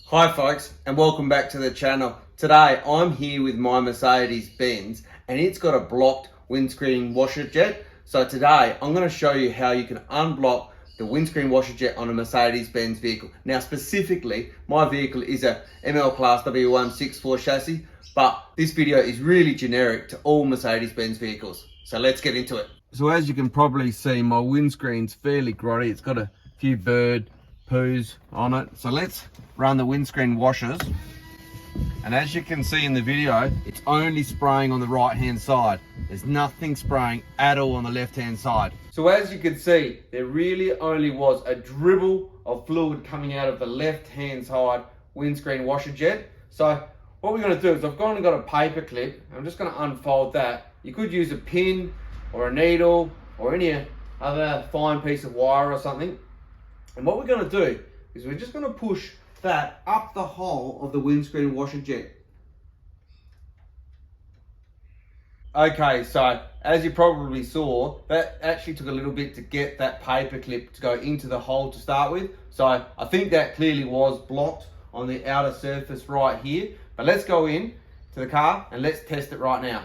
Hi folks, and welcome back to the channel. Today I'm here with my Mercedes Benz and it's got a blocked windscreen washer jet. So today I'm going to show you how you can unblock the windscreen washer jet on a Mercedes Benz vehicle. Now specifically, my vehicle is a ML W164 Chassis, but this video is really generic to all Mercedes Benz vehicles. So let's get into it. So as you can probably see, my windscreen's fairly grotty. It's got a few bird poos on it. So let's run the windscreen washers. And as you can see in the video, it's only spraying on the right hand side. There's nothing spraying at all on the left hand side. So as you can see, there really only was a dribble of fluid coming out of the left hand side windscreen washer jet. So what we're going to do is I've gone and got a paper clip. I'm just going to unfold that. You could use a pin or a needle or any other fine piece of wire or something. And what we're going to do is we're just going to push that up the hole of the windscreen washer jet. Okay, so as you probably saw, that actually took a little bit to get that paper clip to go into the hole to start with. So I think that clearly was blocked on the outer surface right here. But let's go in to the car and let's test it right now.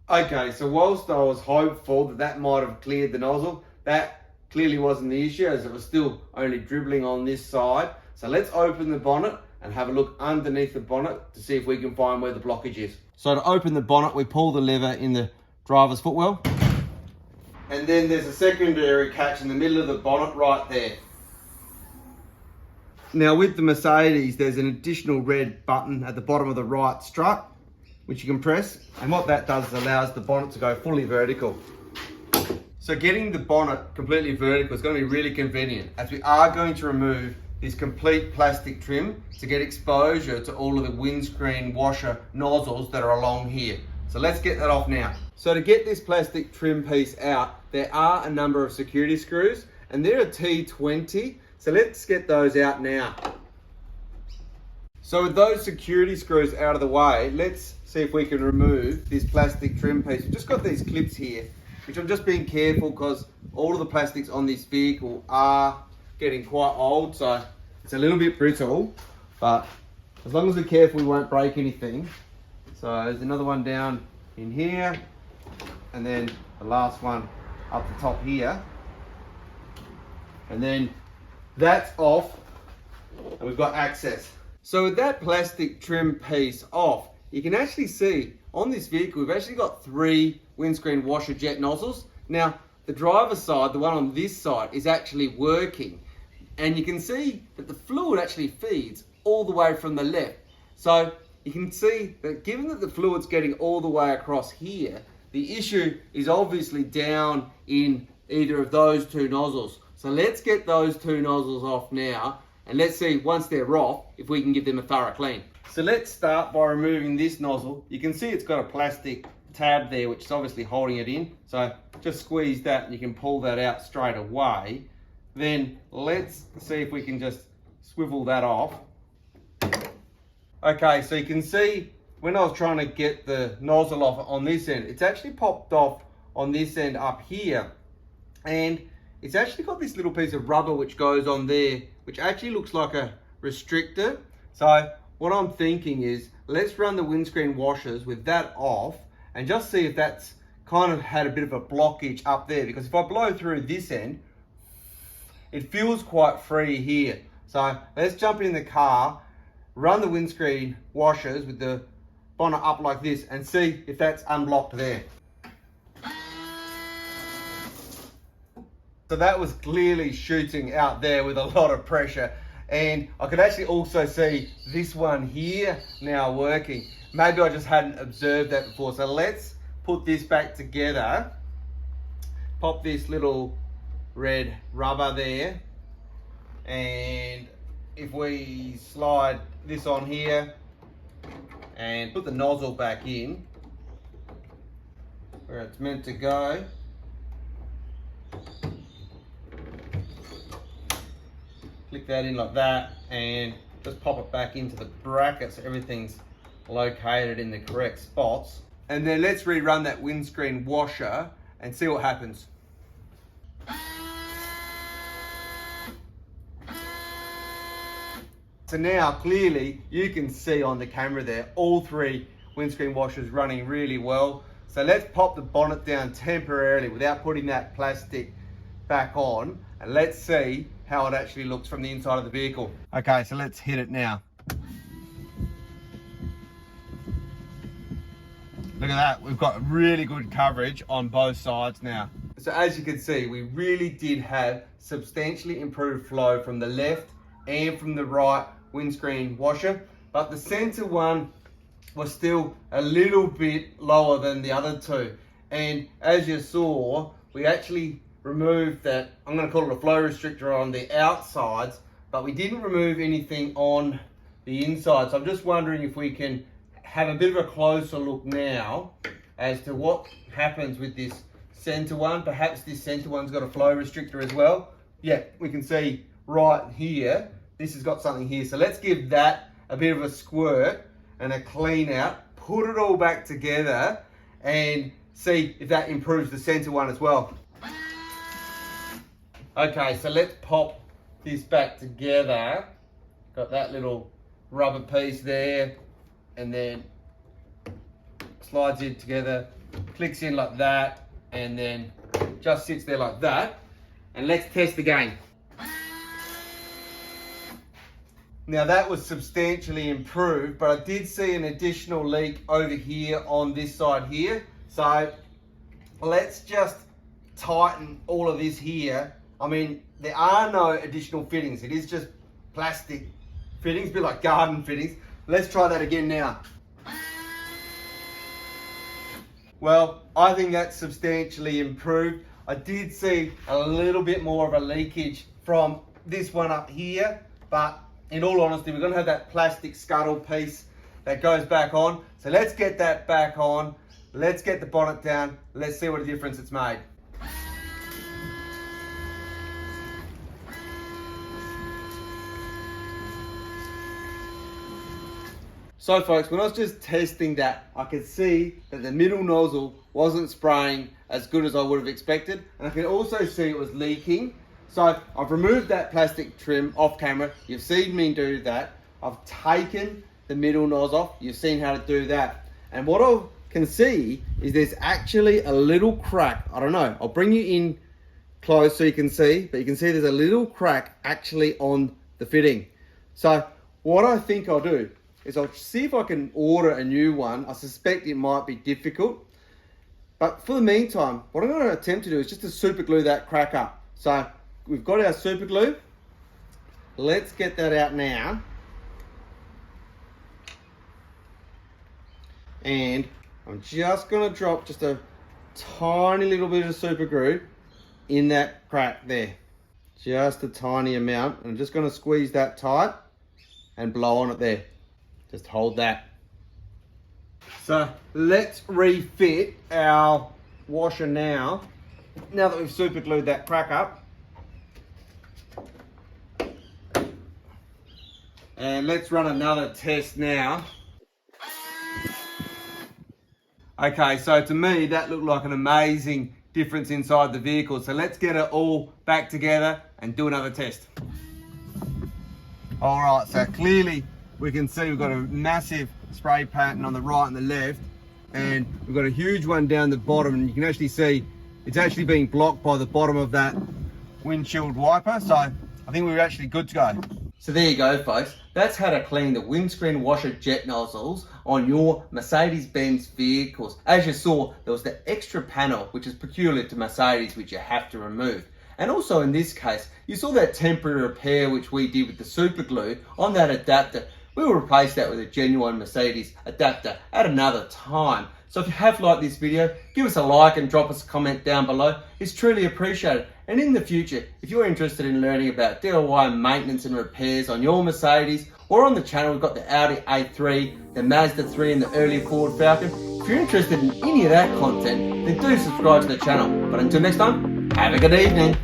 Okay, so whilst I was hopeful that that might have cleared the nozzle, that clearly wasn't the issue as it was still only dribbling on this side. So let's open the bonnet and have a look underneath the bonnet to see if we can find where the blockage is. So to open the bonnet, we pull the lever in the driver's footwell. And then there's a secondary catch in the middle of the bonnet right there. Now with the Mercedes, there's an additional red button at the bottom of the right strut, which you can press, and what that does is allows the bonnet to go fully vertical. So getting the bonnet completely vertical is going to be really convenient, as we are going to remove this complete plastic trim to get exposure to all of the windscreen washer nozzles that are along here. So let's get that off now. So to get this plastic trim piece out, there are a number of security screws, and they're a T20, so let's get those out now. So with those security screws out of the way, let's see if we can remove this plastic trim piece. We've just got these clips here, which I'm just being careful because all of the plastics on this vehicle are getting quite old, so it's a little bit brittle, but as long as we're careful, we won't break anything. So there's another one down in here, and then the last one up the top here. And then that's off, and we've got access. So with that plastic trim piece off, you can actually see on this vehicle, we've actually got 3 windscreen washer jet nozzles. Now, the driver's side, the one on this side, is actually working. And you can see that the fluid actually feeds all the way from the left. So you can see that given that the fluid's getting all the way across here, the issue is obviously down in either of those 2 nozzles. So let's get those 2 nozzles off now. And let's see, once they're off, if we can give them a thorough clean. So let's start by removing this nozzle. You can see it's got a plastic tab there, which is obviously holding it in. So just squeeze that and you can pull that out straight away. Then let's see if we can just swivel that off. Okay, so you can see when I was trying to get the nozzle off on this end, it's actually popped off on this end up here. And it's actually got this little piece of rubber which goes on there, which actually looks like a restrictor. So what I'm thinking is, let's run the windscreen washers with that off and just see if that's kind of had a bit of a blockage up there. Because if I blow through this end, it feels quite free here. So let's jump in the car, run the windscreen washers with the bonnet up like this and see if that's unblocked there. So that was clearly shooting out there with a lot of pressure. And I could actually also see this one here now working. Maybe I just hadn't observed that before. So let's put this back together. Pop this little red rubber there. And if we slide this on here and put the nozzle back in where it's meant to go. Click that in like that and just pop it back into the bracket so everything's located in the correct spots. And then let's rerun that windscreen washer and see what happens. so now clearly you can see on the camera there, all 3 windscreen washers running really well. So let's pop the bonnet down temporarily without putting that plastic back on, and let's see how it actually looks from the inside of the vehicle. Okay, so let's hit it now. Look at that, we've got really good coverage on both sides now. So as you can see, we really did have substantially improved flow from the left and from the right windscreen washer, but the center one was still a little bit lower than the other 2. And as you saw, we actually removed that, I'm going to call it a flow restrictor on the outsides, but we didn't remove anything on the inside. So I'm just wondering if we can have a bit of a closer look now as to what happens with this center one. Perhaps this center one's got a flow restrictor as well. Yeah, we can see right here, this has got something here. So let's give that a bit of a squirt and a clean out, put it all back together and see if that improves the center one as well. Okay, so let's pop this back together. Got that little rubber piece there, and then slides in together, clicks in like that, and then just sits there like that. And let's test again. Now that was substantially improved, but I did see an additional leak over here on this side here. So let's just tighten all of this here. I mean, there are no additional fittings. It is just plastic fittings, a bit like garden fittings. Let's try that again now. Well, I think that's substantially improved. I did see a little bit more of a leakage from this one up here, but in all honesty, we're going to have that plastic scuttle piece that goes back on. So let's get that back on. Let's get the bonnet down. Let's see what a difference it's made. So folks, when I was just testing that, I could see that the middle nozzle wasn't spraying as good as I would have expected. And I can also see it was leaking. So I've removed that plastic trim off camera. You've seen me do that. I've taken the middle nozzle off. You've seen how to do that. And what I can see is there's actually a little crack. I don't know. I'll bring you in close so you can see, but you can see there's a little crack actually on the fitting. So what I think I'll do is I'll see if I can order a new one. I suspect it might be difficult. But for the meantime, what I'm going to attempt to do is just to super glue that crack up. So we've got our super glue. Let's get that out now. And I'm just going to drop just a tiny little bit of super glue in that crack there. Just a tiny amount. And I'm just going to squeeze that tight and blow on it there. Just hold that. So let's refit our washer now. Now that we've super glued that crack up. And let's run another test now. Okay, so to me that looked like an amazing difference inside the vehicle. So let's get it all back together and do another test. All right, so clearly we can see we've got a massive spray pattern on the right and the left, and we've got a huge one down the bottom, and you can actually see it's actually being blocked by the bottom of that windshield wiper. So I think we're actually good to go. So there you go, folks. That's how to clean the windscreen washer jet nozzles on your Mercedes Benz vehicles. As you saw, there was the extra panel, which is peculiar to Mercedes, which you have to remove. And also in this case, you saw that temporary repair which we did with the super glue on that adapter. We will replace that with a genuine Mercedes adapter at another time. So if you have liked this video, give us a like and drop us a comment down below. It's truly appreciated. And in the future, if you're interested in learning about DIY maintenance and repairs on your Mercedes, or on the channel, we've got the Audi A3, the Mazda 3 and the earlier Ford Falcon. If you're interested in any of that content, then do subscribe to the channel. But until next time, have a good evening.